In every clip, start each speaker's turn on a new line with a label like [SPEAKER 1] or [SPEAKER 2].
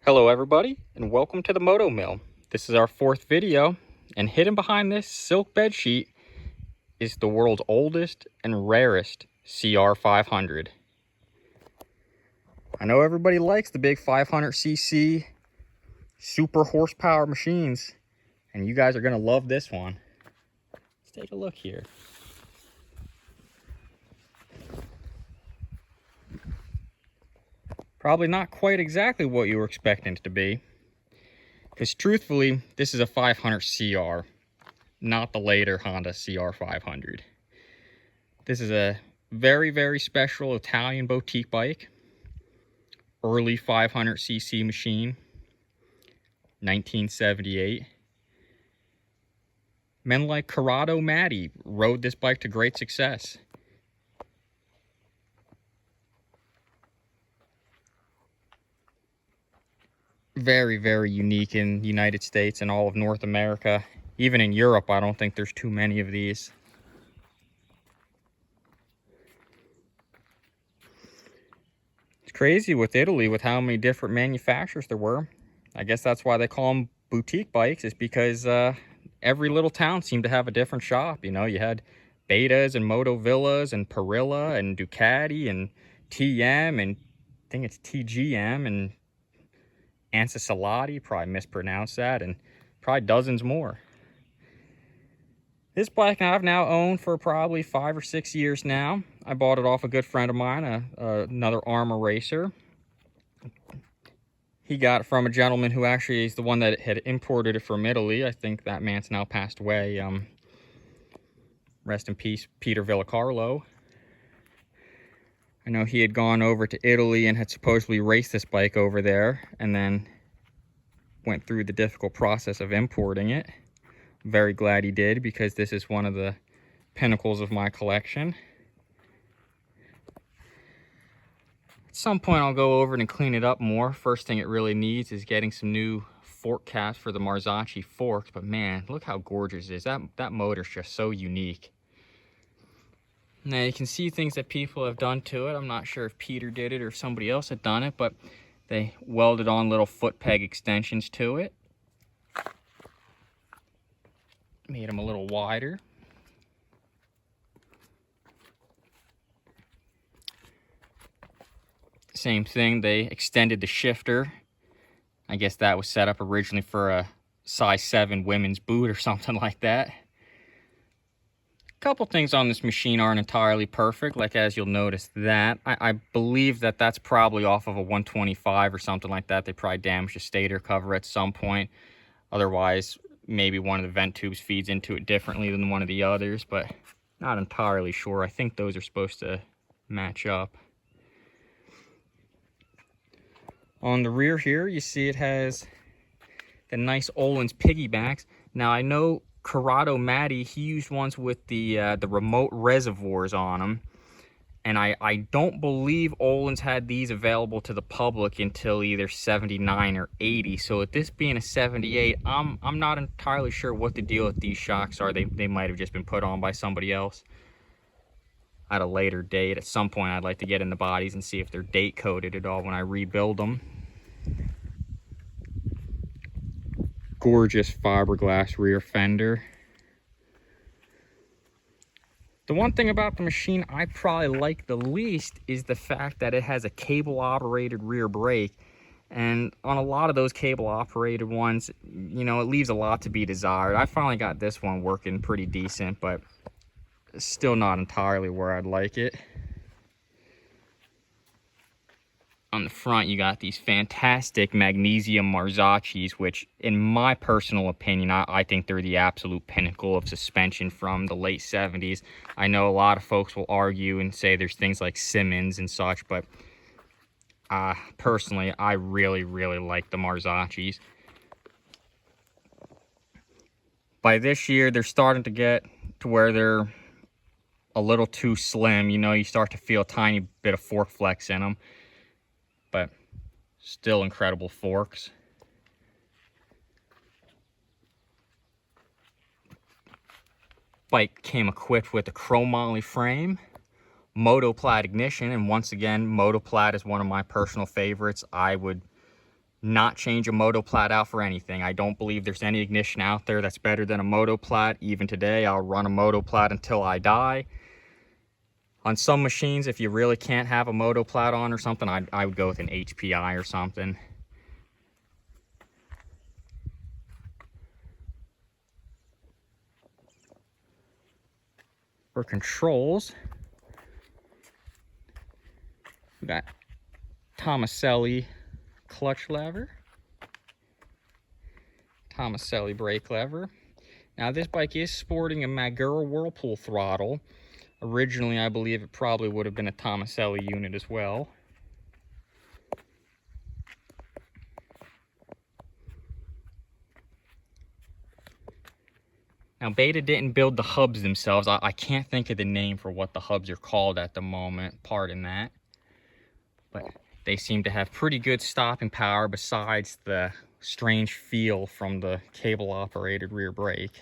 [SPEAKER 1] Hello everybody, and welcome to the Moto Mill. This is our fourth video, and hidden behind this silk bed sheet is the world's oldest and rarest cr500. I know everybody likes the big 500cc super horsepower machines, and you guys are going to love this one. Let's take a look here. Probably not quite exactly what you were expecting it to be, because truthfully, this is a 500 CR, not the later Honda CR500. This is a very, very special Italian boutique bike. Early 500cc machine, 1978. Men like Corrado Matti rode this bike to great success. Very, very unique in the United States and all of North America. Even in Europe, I don't think there's too many of these. It's crazy with Italy with how many different manufacturers there were. I guess that's why they call them boutique bikes, is because every little town seemed to have a different shop. You know, you had Betas and Moto Villas and Perilla and Ducati and TM and I think it's TGM and Ansa Salati, probably mispronounced that, and probably dozens more. This bike I've now owned for probably 5 or 6 years now. I bought it off a good friend of mine, another Armor racer. He got it from a gentleman who actually is the one that had imported it from Italy. I think that man's now passed away. Rest in peace, Peter Villacarlo. I know he had gone over to Italy and had supposedly raced this bike over there and then went through the difficult process of importing it. Very glad he did, because this is one of the pinnacles of my collection. At some point I'll go over it and clean it up more. First thing it really needs is getting some new fork caps for the Marzocchi forks, but man, look how gorgeous it is. That motor's just so unique. Now you can see things that people have done to it. I'm not sure if Peter did it or if somebody else had done it, but they welded on little foot peg extensions to it. Made them a little wider. Same thing, they extended the shifter. I guess that was set up originally for a size 7 women's boot or something like that. Couple things on this machine aren't entirely perfect, like as you'll notice that. I believe that that's probably off of a 125 or something like that. They probably damaged the stator cover at some point. Otherwise, maybe one of the vent tubes feeds into it differently than one of the others, but not entirely sure. I think those are supposed to match up. On the rear here, you see it has the nice Öhlins piggybacks. Now I know Corrado Matti, he used ones with the remote reservoirs on them, and I don't believe Öhlins had these available to the public until either 79 or 80. So with this being a 78, I'm not entirely sure what the deal with these shocks are. They might have just been put on by somebody else at a later date. At some point I'd like to get in the bodies and see if they're date coded at all when I rebuild them. Gorgeous fiberglass rear fender. The one thing about the machine I probably like the least is the fact that it has a cable operated rear brake, and on a lot of those cable operated ones, you know, it leaves a lot to be desired. I finally got this one working pretty decent, but still not entirely where I'd like it. On the front, you got these fantastic magnesium Marzocchis, which, in my personal opinion, I think they're the absolute pinnacle of suspension from the late 70s. I know a lot of folks will argue and say there's things like Simmons and such, but personally, I really, really like the Marzocchis. By this year, they're starting to get to where they're a little too slim. You know, you start to feel a tiny bit of fork flex in them. But still incredible forks. Bike came equipped with a chromoly frame, Motoplate ignition, and once again, Motoplate is one of my personal favorites. I would not change a Motoplat out for anything. I don't believe there's any ignition out there that's better than a Motoplat. Even today, I'll run a Motoplat until I die. On some machines, if you really can't have a Motoplat on or something, I would go with an HPI or something. For controls, we got Tomaselli clutch lever, Tomaselli brake lever. Now this bike is sporting a Magura Whirlpool throttle. Originally, I believe it probably would have been a Tomaselli unit as well. Now, Beta didn't build the hubs themselves. I can't think of the name for what the hubs are called at the moment, pardon that. But they seem to have pretty good stopping power besides the strange feel from the cable-operated rear brake.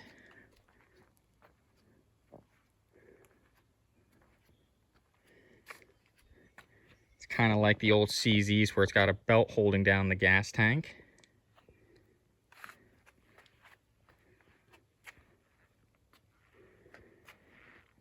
[SPEAKER 1] It's kind of like the old CZs where it's got a belt holding down the gas tank.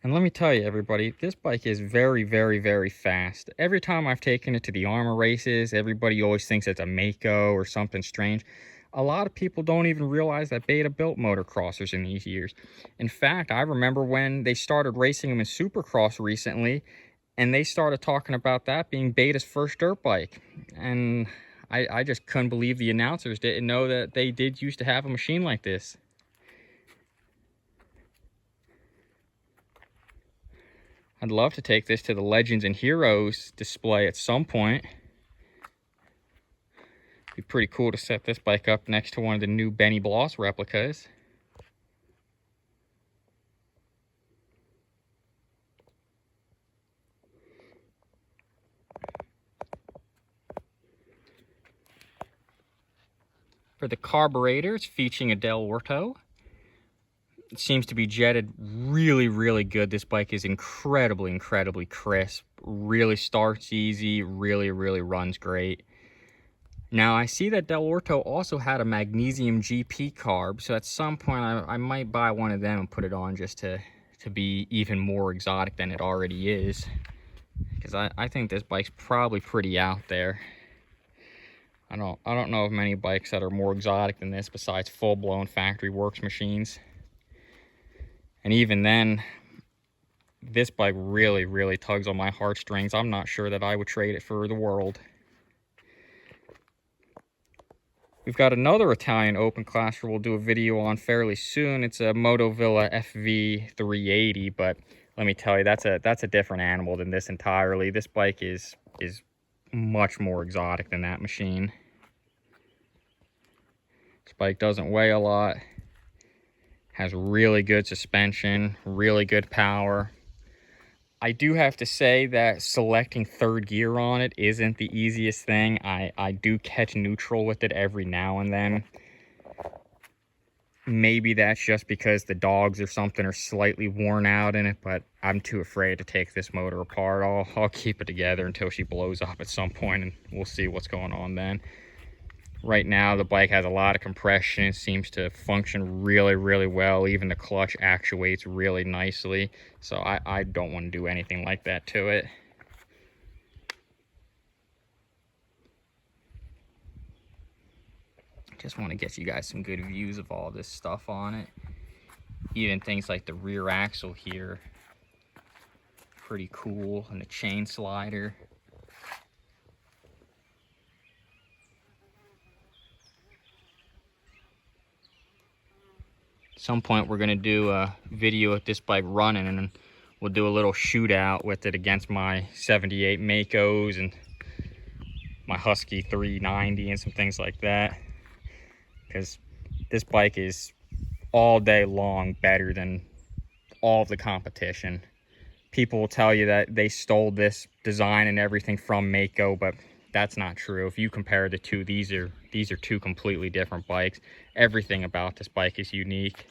[SPEAKER 1] And let me tell you, everybody, this bike is very, very, very fast. Every time I've taken it to the ARMA races, everybody always thinks it's a Mako or something strange. A lot of people don't even realize that Beta built motocrossers in these years. In fact, I remember when they started racing them in Supercross recently, and they started talking about that being Beta's first dirt bike. And I just couldn't believe the announcers didn't know that they did used to have a machine like this. I'd love to take this to the Legends and Heroes display at some point. It'd be pretty cool to set this bike up next to one of the new Benny Bloss replicas. For the carburetor, it's featuring a Del Orto. It seems to be jetted really, really good. This bike is incredibly, incredibly crisp. Really starts easy, really, really runs great. Now, I see that Del Orto also had a magnesium GP carb, so at some point I might buy one of them and put it on just to be even more exotic than it already is. Because I think this bike's probably pretty out there. I don't know of many bikes that are more exotic than this besides full-blown factory works machines. And even then, this bike really, really tugs on my heartstrings. I'm not sure that I would trade it for the world. We've got another Italian open classer we'll do a video on fairly soon. It's a Motovilla FV380, but let me tell you, that's a different animal than this entirely. This bike is much more exotic than that machine. This bike doesn't weigh a lot. Has really good suspension, really good power. I do have to say that selecting third gear on it isn't the easiest thing. I do catch neutral with it every now and then. Maybe that's just because the dogs or something are slightly worn out in it, but I'm too afraid to take this motor apart. I'll keep it together until she blows up at some point, and we'll see what's going on then. Right now, the bike has a lot of compression. It seems to function really, really well. Even the clutch actuates really nicely. So I don't want to do anything like that to it. Just want to get you guys some good views of all this stuff on it. Even things like the rear axle here. Pretty cool. And the chain slider. Some point we're going to do a video with this bike running, and we'll do a little shootout with it against my 78 Makos and my Husky 390 and some things like that, because this bike is all day long better than all of the competition. People will tell you that they stole this design and everything from Mako, but that's not true. If you compare the two, these are two completely different bikes. Everything about this bike is unique.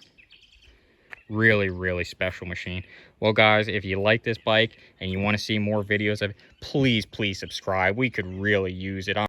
[SPEAKER 1] Really, really special machine. Well, guys, if you like this bike and you want to see more videos of it, please subscribe. We could really use it.